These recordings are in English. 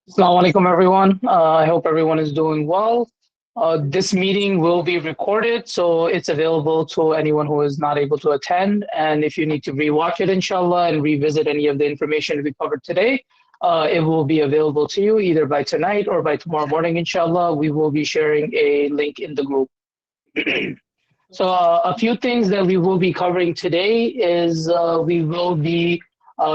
Assalamu alaikum, everyone. I hope everyone is doing well. This meeting will be recorded, so it's available to anyone who is not able to attend. And if you need to rewatch it, inshallah, and revisit any of the information we covered today, it will be available to you either by tonight or by tomorrow morning, inshallah. We will be sharing a link in the group. So, a few things that we will be covering today is we will be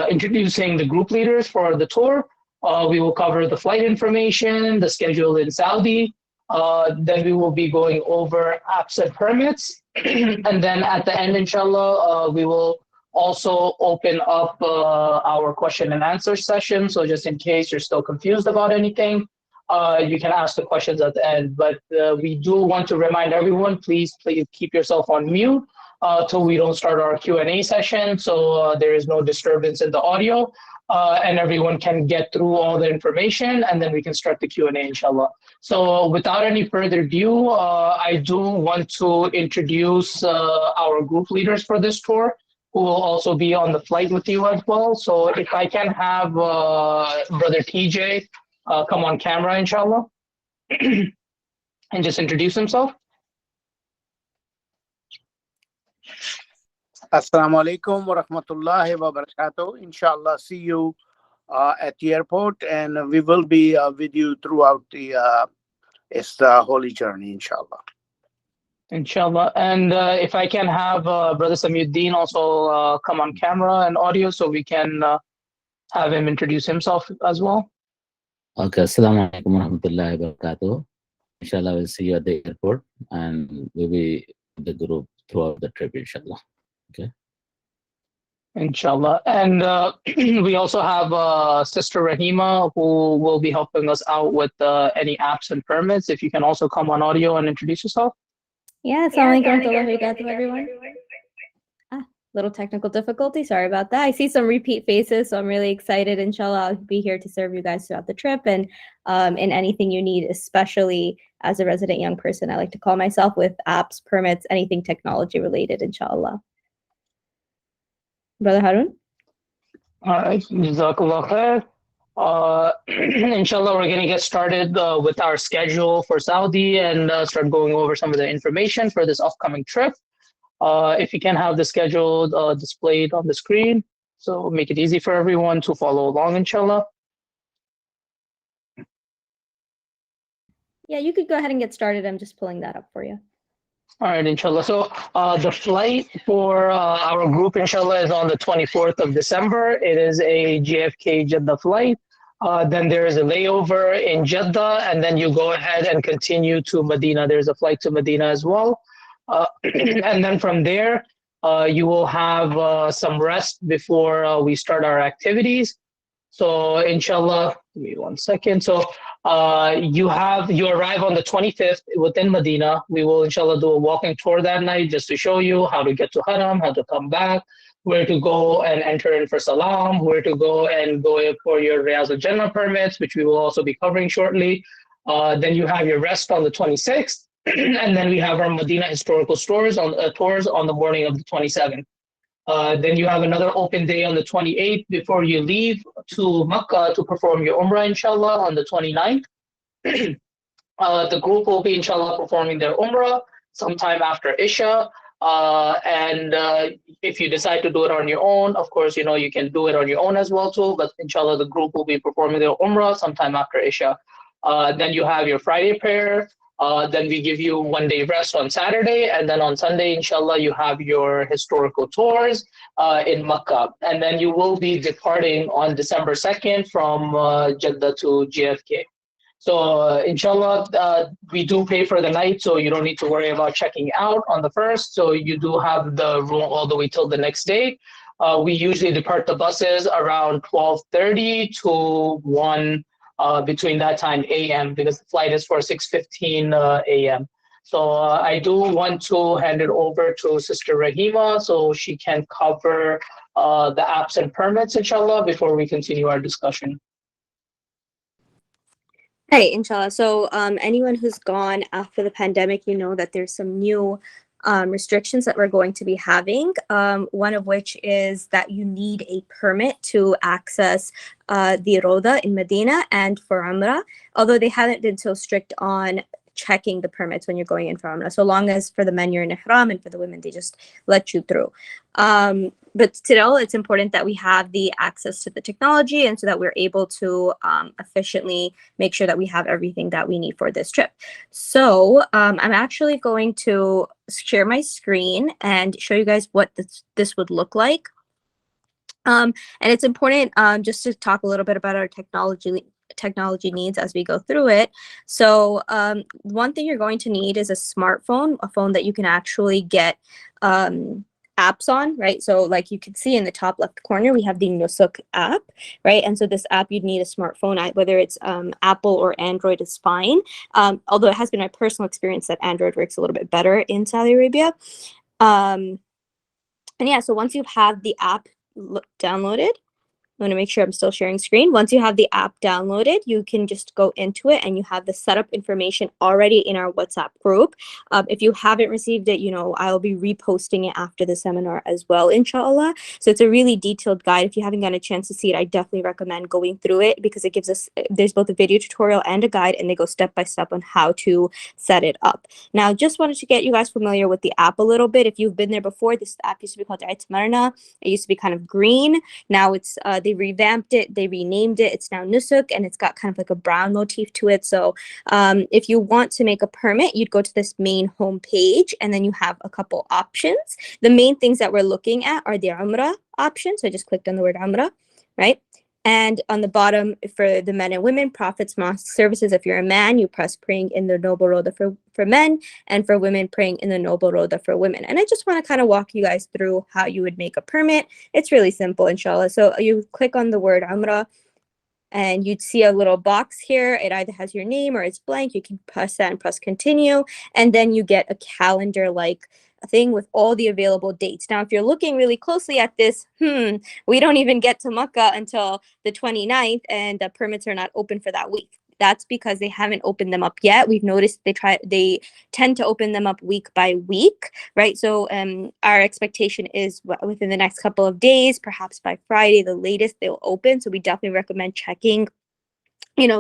introducing the group leaders for the tour. We will cover the flight information, the schedule in Saudi. Then we will be going over apps and permits. And then at the end, inshallah, we will also open up our question and answer session. So, just in case you're still confused about anything, you can ask the questions at the end. But we do want to remind everyone, please keep yourself on mute till we don't start our Q&A session, so there is no disturbance in the audio, and everyone can get through all the information, and then we can start the Q&A, inshallah. So without any further ado, I do want to introduce our group leaders for this tour, who will also be on the flight with you as well. So if I can have Brother TJ come on camera, inshallah, and just introduce himself. Assalamu alaikum wa rahmatullahi wa barakatuh. Inshallah, see you at the airport, and we will be with you throughout the holy journey, inshallah. Inshallah. And if I can have Brother Samiuddin also come on camera and audio so we can have him introduce himself as well. Okay, assalamu alaikum warahmatullahi wabarakatuh. Inshallah, we'll see you at the airport and we'll be with the group throughout the trip, inshallah. Okay. Inshallah. And we also have Sister Rahima, who will be helping us out with any apps and permits. If you can also come on audio and introduce yourself. Yeah, assalamu alaikum warahmatullahi wabarakatuh, everyone. Little technical difficulty. Sorry about that. I see some repeat faces, so I'm really excited. Inshallah, I'll be here to serve you guys throughout the trip and in anything you need, especially as a resident young person. I like to call myself with apps, permits, anything technology related, inshallah. Brother Harun? All right. Jazakallah khair. Inshallah, we're going to get started with our schedule for Saudi and start going over some of the information for this upcoming trip. If you can have the schedule displayed on the screen, so make it easy for everyone to follow along, inshallah. Yeah, you could go ahead and get started. I'm just pulling that up for you. All right, inshallah. So the flight for our group, inshallah, is on the 24th of December. It is a JFK Jeddah flight. Then there is a layover in Jeddah, and then you go ahead and continue to Medina. There's a flight to Medina as well. And then from there, you will have some rest before we start our activities. So inshallah, give me 1 second. So you arrive on the 25th within Medina. We will inshallah do a walking tour that night just to show you how to get to Haram, how to come back, where to go and enter in for Salam, where to go and go for your Riyaz al-Jannah permits, which we will also be covering shortly. Then you have your rest on the 26th. And then we have our Medina historical tours on the morning of the 27th. Then you have another open day on the 28th before you leave to Makkah to perform your Umrah, inshallah, on the 29th. The group will be, inshallah, performing their Umrah sometime after Isha. And if you decide to do it on your own, of course, you can do it on your own as well too. But inshallah, the group will be performing their Umrah sometime after Isha. Then you have your Friday prayer. Then we give you 1 day rest on Saturday, and then on Sunday, inshallah, you have your historical tours in Makkah. And then you will be departing on December 2nd from Jeddah to JFK. So inshallah, we do pay for the night, so you don't need to worry about checking out on the 1st. So you do have the room all the way till the next day. We usually depart the buses around 12:30 to 1 between that time a.m. because the flight is for 6:15 a.m. So I do want to hand it over to Sister Rahima so she can cover the apps and permits, inshallah, before we continue our discussion. Hey, inshallah. So anyone who's gone after the pandemic, that there's some new restrictions that we're going to be having. One of which is that you need a permit to access the Roda in Medina and for Umrah, although they haven't been so strict on checking the permits when you're going in for Umrah. So long as for the men you're in Ihram, and for the women they just let you through. But still, it's important that we have the access to the technology, and so that we're able to efficiently make sure that we have everything that we need for this trip. So I'm actually going to share my screen and show you guys what this would look like. And it's important just to talk a little bit about our technology needs as we go through it. So one thing you're going to need is a smartphone, a phone that you can actually get apps on, right? So like you can see in the top left corner, we have the Nusuk app, right? And so this app, you'd need a smartphone, whether it's Apple or Android is fine. Although it has been my personal experience that Android works a little bit better in Saudi Arabia. And yeah, so once you have the app downloaded, I want to make sure I'm still sharing screen. Once you have the app downloaded, you can just go into it and you have the setup information already in our WhatsApp group. If you haven't received it, I'll be reposting it after the seminar as well, inshallah. So it's a really detailed guide. If you haven't gotten a chance to see it, I definitely recommend going through it because it gives us, there's both a video tutorial and a guide, and they go step by step on how to set it up. Now, just wanted to get you guys familiar with the app a little bit. If you've been there before, this app used to be called Marna. It used to be kind of green. Now it's they revamped it, they renamed it. It's now Nusuk, and it's got kind of like a brown motif to it. So if you want to make a permit, you'd go to this main home page, and then you have a couple options. The main things that we're looking at are the Umrah option. So I just clicked on the word Umrah, right? And on the bottom, for the men and women, prophets, mosque services, if you're a man, you press praying in the Noble Roda for men, and for women, praying in the Noble Roda for women. And I just want to kind of walk you guys through how you would make a permit. It's really simple, inshallah. So you click on the word Umrah, and you'd see a little box here. It either has your name or it's blank. You can press that and press continue. And then you get a calendar like a thing with all the available dates. Now, if you're looking really closely at this, we don't even get to Makkah until the 29th, and the permits are not open for that week. That's because they haven't opened them up yet. We've noticed they tend to open them up week by week, right? So our expectation is within the next couple of days, perhaps by Friday, the latest, they'll open. So we definitely recommend checking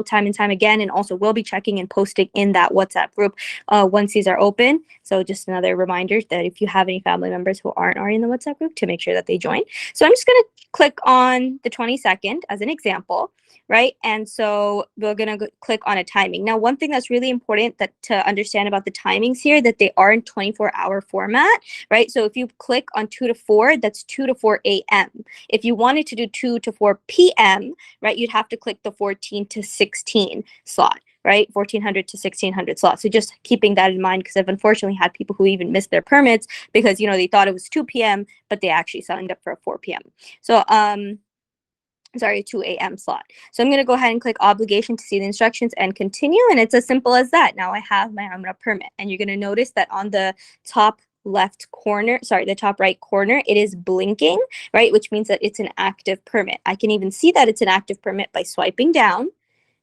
time and time again, and also we'll be checking and posting in that WhatsApp group once these are open. So just another reminder that if you have any family members who aren't already in the WhatsApp group, to make sure that they join. So I'm just going to click on the 22nd as an example, right? And so we're going to click on a timing. Now, one thing that's really important to understand about the timings here, that they are in 24-hour format, right? So if you click on 2 to 4, that's 2 to 4 a.m. If you wanted to do 2 to 4 p.m., right, you'd have to click the 14 to 16 slot, right? 1400 to 1600 slot. So just keeping that in mind, because I've unfortunately had people who even missed their permits because, they thought it was 2 p.m., but they actually signed up for a 4 p.m. So, sorry, 2 a.m. slot. So I'm going to go ahead and click obligation to see the instructions and continue. And it's as simple as that. Now I have my Umrah permit, and you're going to notice that on the top the top right corner, it is blinking, right? Which means that it's an active permit. I can even see that it's an active permit by swiping down,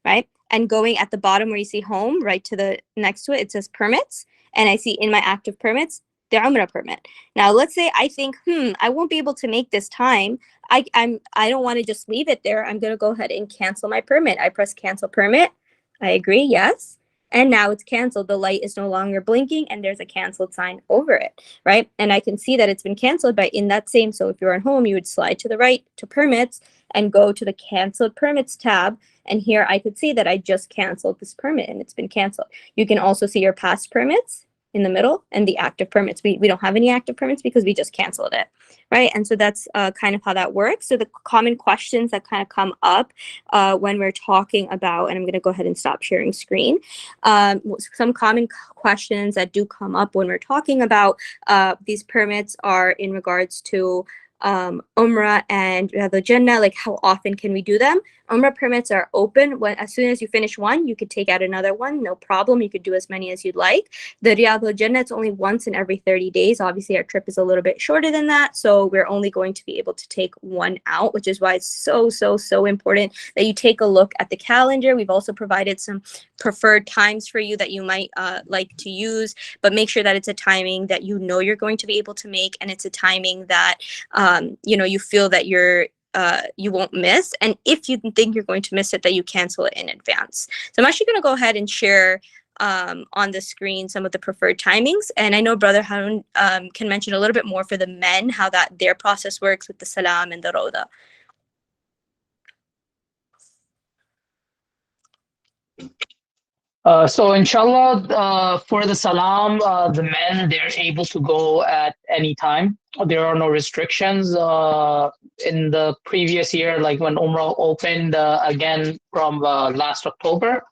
right? And going at the bottom where you see home, right to the next to it, it says permits. And I see in my active permits, the Umrah permit. Now, let's say I think, I won't be able to make this time. I don't want to just leave it there. I'm going to go ahead and cancel my permit. I press cancel permit. I agree, yes. And now it's canceled. The light is no longer blinking, and there's a canceled sign over it, right? And I can see that it's been canceled by in that same. So if you're at home, you would slide to the right to permits and go to the canceled permits tab. And here I could see that I just canceled this permit and it's been canceled. You can also see your past permits in the middle and the active permits. We don't have any active permits because we just canceled it, right? And so that's kind of how that works. So the common questions that kind of come up when we're talking about, and I'm going to go ahead and stop sharing screen. Some common questions that do come up when we're talking about these permits are in regards to Umrah and the Jannah, like how often can we do them? Umrah permits are open. As soon as you finish one, you could take out another one, no problem. You could do as many as you'd like. The Riyadh al-Jannah, it's only once in every 30 days. Obviously, our trip is a little bit shorter than that, so we're only going to be able to take one out, which is why it's so important that you take a look at the calendar. We've also provided some preferred times for you that you might like to use, but make sure that it's a timing that you know you're going to be able to make, and it's a timing that you feel that you won't miss. And if you think you're going to miss it, that you cancel it in advance. So I'm actually going to go ahead and share on the screen some of the preferred timings. And I know Brother Harun can mention a little bit more for the men, how their process works with the salam and the roda. So inshallah, for the salam, the men, they're able to go at any time. There are no restrictions. In the previous year, like when Umrah opened again from last October,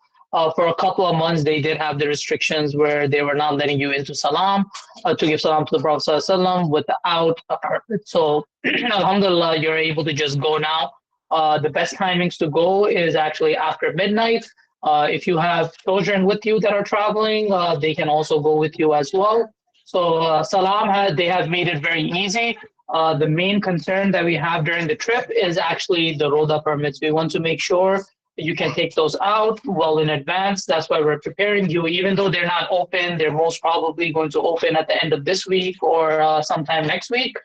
for a couple of months, they did have the restrictions where they were not letting you into salam, to give salam to the Prophet ﷺ without a permit. So alhamdulillah, you're able to just go now. The best timings to go is actually after midnight. If you have children with you that are traveling, they can also go with you as well. So salam, they have made it very easy. The main concern that we have during the trip is actually the roda permits. We want to make sure you can take those out well in advance. That's why we're preparing you. Even though they're not open, they're most probably going to open at the end of this week or sometime next week.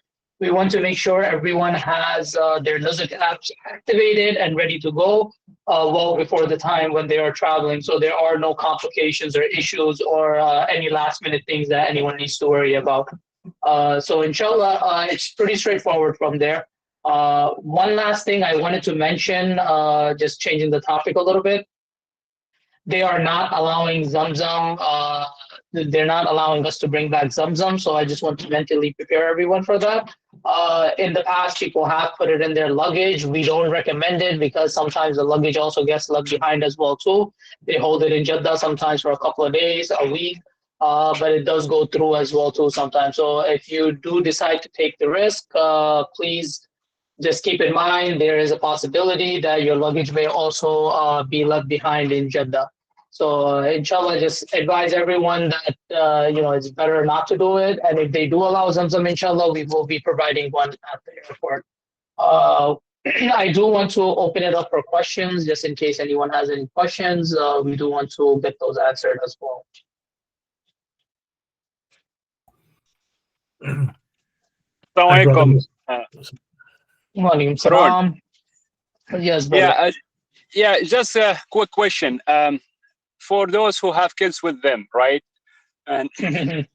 We want to make sure everyone has their Nuzuk apps activated and ready to go well before the time when they are traveling. So there are no complications or issues or any last minute things that anyone needs to worry about. So inshallah, it's pretty straightforward from there. One last thing I wanted to mention, just changing the topic a little bit. They are not allowing Zamzam. They're not allowing us to bring back Zamzam. So I just want to mentally prepare everyone for that. In the past, people have put it in their luggage. We don't recommend it because sometimes the luggage also gets left behind as well too. They hold it in Jeddah sometimes for a couple of days, a week, but it does go through as well too sometimes. So if you do decide to take the risk, please just keep in mind there is a possibility that your luggage may also be left behind in Jeddah. So inshallah, just advise everyone that it's better not to do it. And if they do allow Zamzam, inshallah, we will be providing one at the airport. I do want to open it up for questions, just in case anyone has any questions. We do want to get those answered as well. Assalamu Walaikum salam. Yes, brother. Yeah, just a quick question. For those who have kids with them, right? And can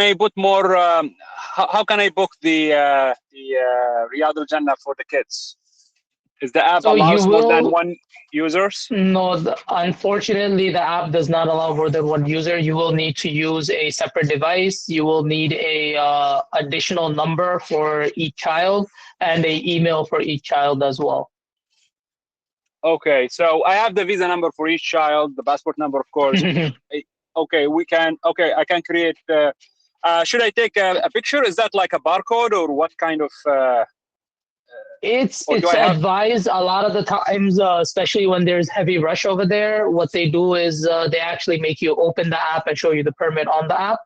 I put more? How can I book the Riyadh al-Jannah for the kids? Is the app allows more than one users? No, unfortunately, the app does not allow more than one user. You will need to use a separate device. You will need a additional number for each child and an email for each child as well. Okay, so I have the visa number for each child, the passport number, of course. Okay, I can create. Should I take a picture? Is that like a barcode or what kind of? It's advised a lot of the times, especially when there's heavy rush over there. What they do is they actually make you open the app and show you the permit on the app.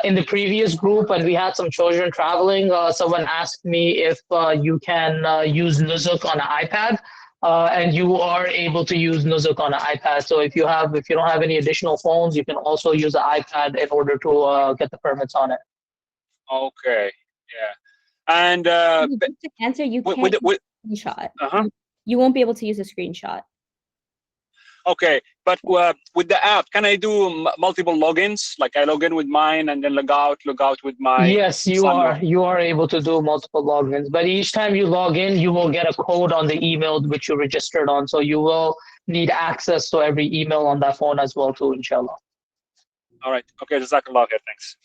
In the previous group, when we had some children traveling, someone asked me if you can use Nuzuk on an iPad. And you are able to use Nuzuk on an iPad. So if you don't have any additional phones, you can also use an iPad in order to get the permits on it. Okay, yeah. And to answer, you can't use a screenshot. You won't be able to use a screenshot. Okay, but with the app, can I do multiple logins? Like I log in with mine and then log out with my. Yes, you are. You are able to do multiple logins, but each time you log in, you will get a code on the email which you registered on. So you will need access to every email on that phone as well too, inshallah. All right. Okay, Jazakallah khair. Thanks.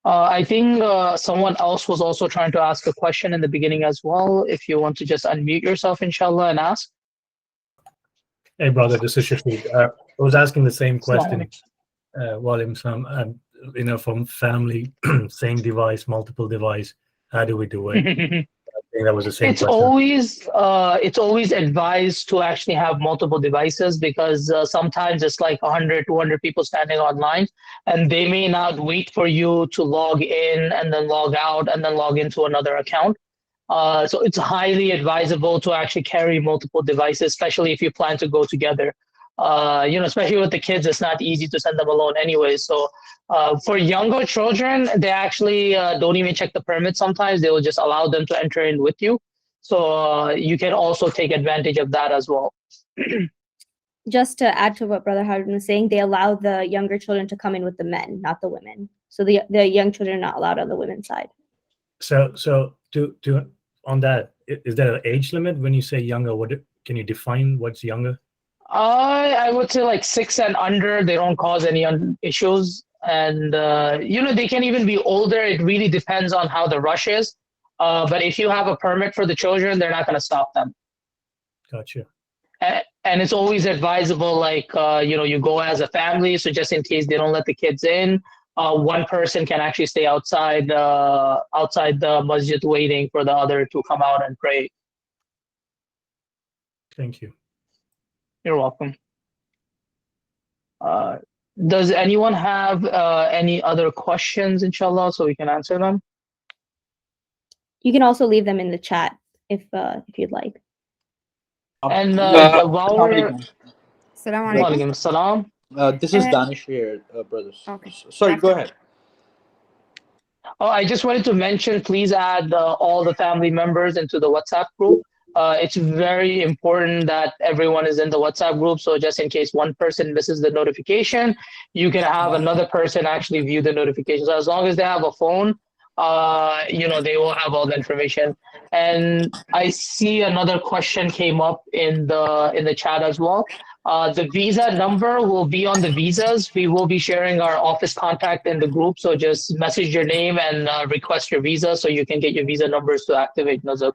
I think someone else was also trying to ask a question in the beginning as well. If you want to just unmute yourself, inshallah, and ask. Hey, brother, this is Shafiq. I was asking the same question. From family, same device, multiple device. How do we do it? think that was the same It's question. always advised to actually have multiple devices because sometimes it's like 100, 200 people standing online, and they may not wait for you to log in and then log out and then log into another account. So it's highly advisable to actually carry multiple devices, especially if you plan to go together. Especially with the kids, it's not easy to send them alone anyway. So for younger children, they actually don't even check the permit sometimes. They will just allow them to enter in with you. So you can also take advantage of that as well. Just to add to what Brother Harun was saying, they allow the younger children to come in with the men, not the women. So the young children are not allowed on the women's side. So to on that, is there an age limit when you say younger? What can you define what's younger? I would say like 6 and under, they don't cause any issues. And, they can even be older. It really depends on how the rush is. But if you have a permit for the children, they're not going to stop them. Gotcha. And it's always advisable, like, you go as a family. So just in case they don't let the kids in, one person can actually stay outside the masjid waiting for the other to come out and pray. Thank you. You're welcome. Does anyone have any other questions, inshallah, so we can answer them? You can also leave them in the chat if you'd like. And while we're... Assalamu Wa alaikum. alaikum assalam. This is Danish here, brothers. Okay. Sorry, go ahead. Oh, I just wanted to mention, please add all the family members into the WhatsApp group. It's very important that everyone is in the WhatsApp group. So just in case one person misses the notification, you can have another person actually view the notification. So as long as they have a phone, they will have all the information. And I see another question came up in the chat as well. The visa number will be on the visas. We will be sharing our office contact in the group. So just message your name and request your visa so you can get your visa numbers to activate Nazuk.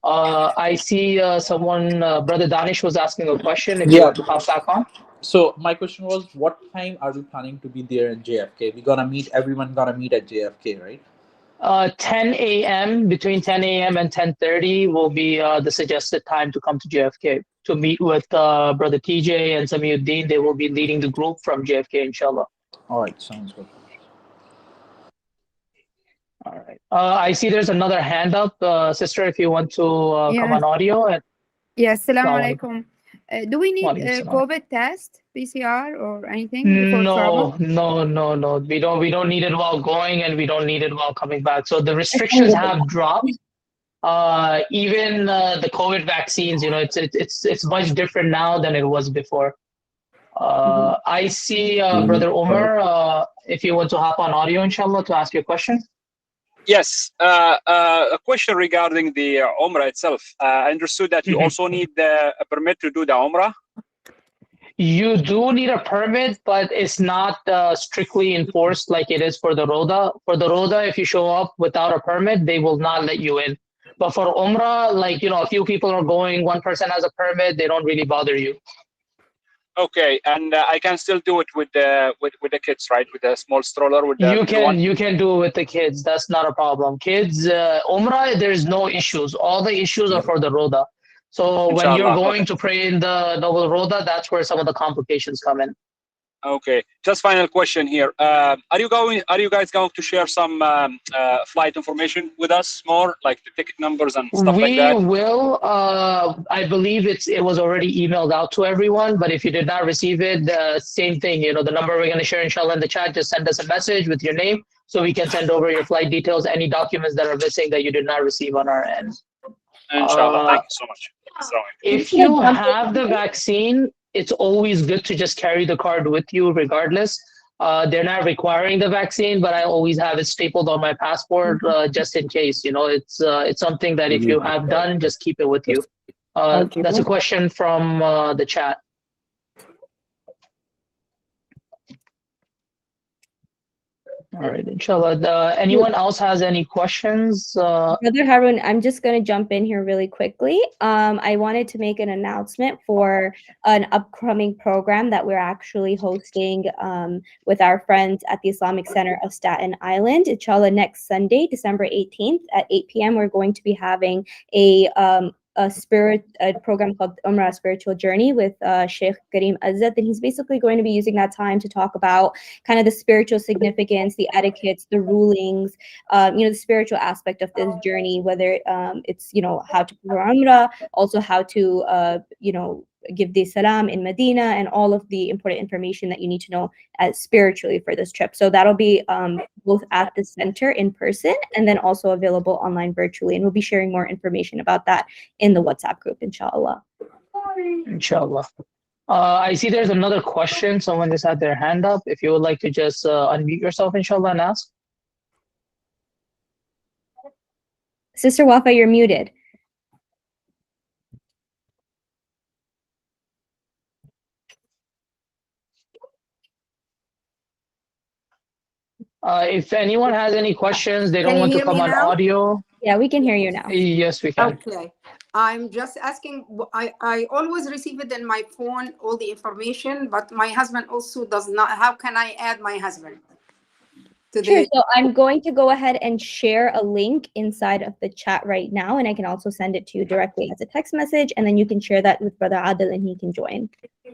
I see someone, Brother Danish was asking a question. If you want to hop back on. So my question was, what time are we planning to be there in JFK? Everyone gonna meet at JFK, right? 10 a.m. Between 10 a.m. and 10:30 will be the suggested time to come to JFK to meet with Brother TJ and Samiuddin. They will be leading the group from JFK, inshallah. All right, sounds good. All right. I see there's another hand up, sister. If you want to come on audio. Yes, assalamu alaikum. Do we need Wa alaikum a assalam. COVID test, PCR, or anything before travel? No. We don't need it while going, and we don't need it while coming back. So the restrictions have dropped. Even the COVID vaccines, it's much different now than it was before. I see Brother Umar. If you want to hop on audio, inshallah, to ask your question. Yes, a question regarding the Umrah itself. I understood that you also need a permit to do the Umrah. You do need a permit, but it's not strictly enforced like it is for the Roda. For the Roda, if you show up without a permit, they will not let you in. But for Umrah, a few people are going, one person has a permit, they don't really bother you. Okay, and I can still do it with the kids, right? With a small stroller. You can do it with the kids. That's not a problem. Kids, Umrah, there's no issues. All the issues are for the Roda. So when you're going to pray in the Noble Roda, that's where some of the complications come in. Okay, just final question here. Are you guys going to share some flight information with us more, like the ticket numbers and stuff like that? We will. I believe it was already emailed out to everyone, but if you did not receive it, same thing. The number we're going to share, inshallah, in the chat, just send us a message with your name so we can send over your flight details, any documents that are missing that you did not receive on our end. Inshallah, thank you so much. If you have the vaccine, it's always good to just carry the card with you regardless. They're not requiring the vaccine, but I always have it stapled on my passport just in case. It's something that if you have done, just keep it with you. That's a question from the chat. All right, inshallah. Anyone else has any questions? Brother Harun, I'm just going to jump in here really quickly. I wanted to make an announcement for an upcoming program that we're actually hosting with our friends at the Islamic Center of Staten Island. Inshallah, next Sunday, December 18th at 8 p.m., we're going to be having a program called Umrah Spiritual Journey with Sheikh Kareem Azzat, and he's basically going to be using that time to talk about kind of the spiritual significance, the etiquettes, the rulings, the spiritual aspect of this journey, whether it's, how to perform Umrah, also how to, give the salam in Medina, and all of the important information that you need to know spiritually for this trip. So that'll be both at the center in person and then also available online virtually. And we'll be sharing more information about that in the WhatsApp group, inshallah. Inshallah. I see there's another question. Someone just had their hand up. If you would like to just unmute yourself, inshallah, and ask. Sister Wafa, you're muted. If anyone has any questions, they don't Can you want to hear come me on now? audio. Yeah, we can hear you now. Yes, we can. Okay. I'm just asking, I always receive it in my phone, all the information, but my husband also does not. How can I add my husband to Sure. the? So I'm going to go ahead and share a link inside of the chat right now, and I can also send it to you directly as a text message, and then you can share that with Brother Adil and he can join.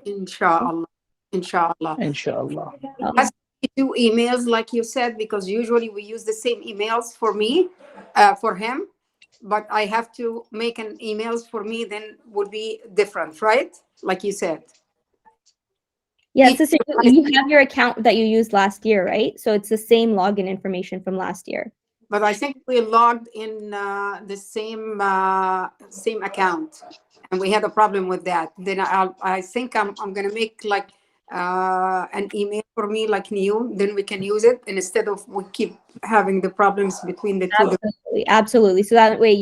Inshallah. Inshallah. Inshallah. Has to be 2 emails, like you said, because usually we use the same emails for me, for him, but I have to make an emails for me, then would be different, right? Like you said. Yeah, sister, you have your account that you used last year, right? So it's the same login information from last year. But I think we logged in the same account, and we had a problem with that. Then I think I'm gonna make like an email for me, like new. Then we can use it, and instead of we keep having the problems between the two. Absolutely. So that way,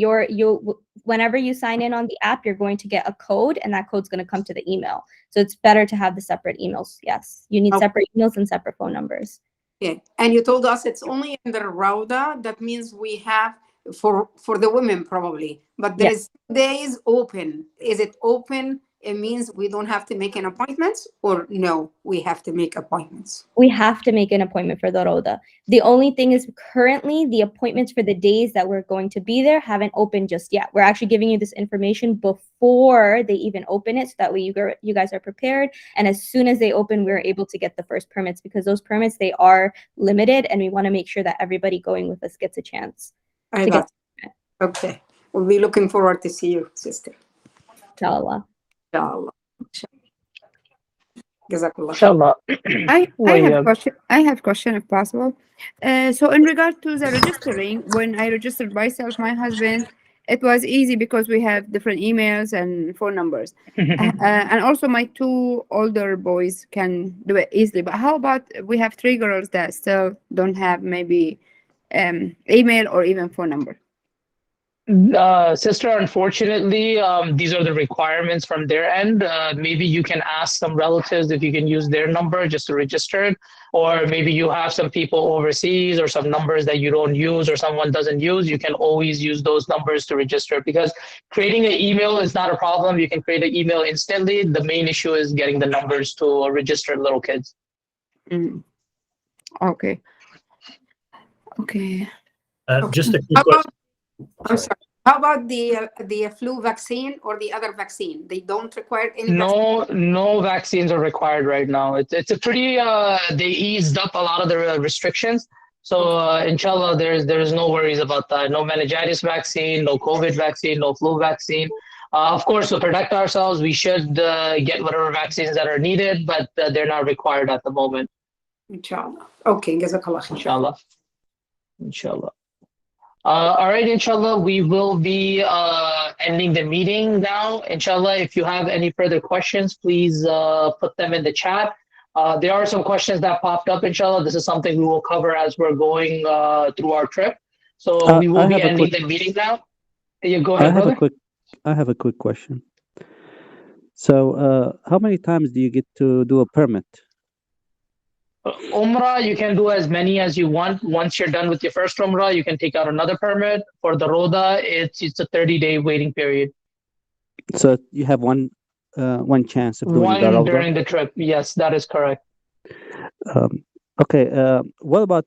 whenever you sign in on the app, you're going to get a code, and that code's going to come to the email. So it's better to have the separate emails. Yes, you need separate emails and separate phone numbers. Yeah, and you told us it's only in the Rauda. That means we have for the women probably, but there is days open. Is it open? It means we don't have to make an appointment, or no, we have to make appointments. We have to make an appointment for the Rauda. The only thing is currently the appointments for the days that we're going to be there haven't opened just yet. We're actually giving you this information before they even open it, so that way you guys are prepared. And as soon as they open, we're able to get the first permits, because those permits, they are limited, and we want to make sure that everybody going with us gets a chance. Okay, we'll be looking forward to see you, sister. Inshallah. Inshallah. Inshallah. I have a question if possible. So in regard to the registering, when I registered myself, my husband, it was easy because we have different emails and phone numbers. And also my 2 older boys can do it easily. But how about we have 3 girls that still don't have maybe email or even phone number? Sister, unfortunately, these are the requirements from their end. Maybe you can ask some relatives if you can use their number just to register it, or maybe you have some people overseas or some numbers that you don't use or someone doesn't use. You can always use those numbers to register, because creating an email is not a problem. You can create an email instantly. The main issue is getting the numbers to register little kids. Okay. Okay. Just a quick question. I'm sorry. How about the flu vaccine or the other vaccine? They don't require any. No vaccines are required right now. It's a pretty they eased up a lot of the restrictions. So inshallah, there's no worries about that. No meningitis vaccine, no COVID vaccine, no flu vaccine. Of course, to protect ourselves, we should get whatever vaccines that are needed, but they're not required at the moment. Inshallah. Okay, jazakallah khair. Inshallah. Inshallah. All right, inshallah, we will be ending the meeting now. Inshallah, if you have any further questions, please put them in the chat. There are some questions that popped up, inshallah. This is something we will cover as we're going through our trip. So we will be ending the meeting now. You go ahead, brother. I have a quick question. So how many times do you get to do a permit? Umrah, you can do as many as you want. Once you're done with your first Umrah, you can take out another permit. For the Roda, it's a 30-day waiting period. So you have one chance of doing the One Rawda. during the trip. Yes, that is correct. Okay. What about